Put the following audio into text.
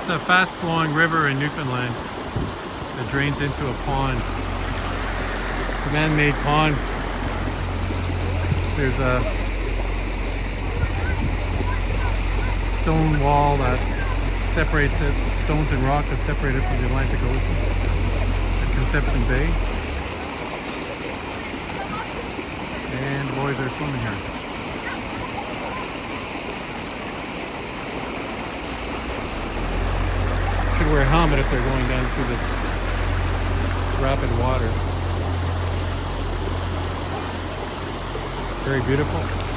It's a fast-flowing river in Newfoundland that drains into a pond. It's a man-made pond. There's a stone wall that separates it, stones and rock that separate it from the Atlantic Ocean at Conception Bay. And the boys are swimming here. Should wear a helmet if they're going down through this rapid water. Very beautiful.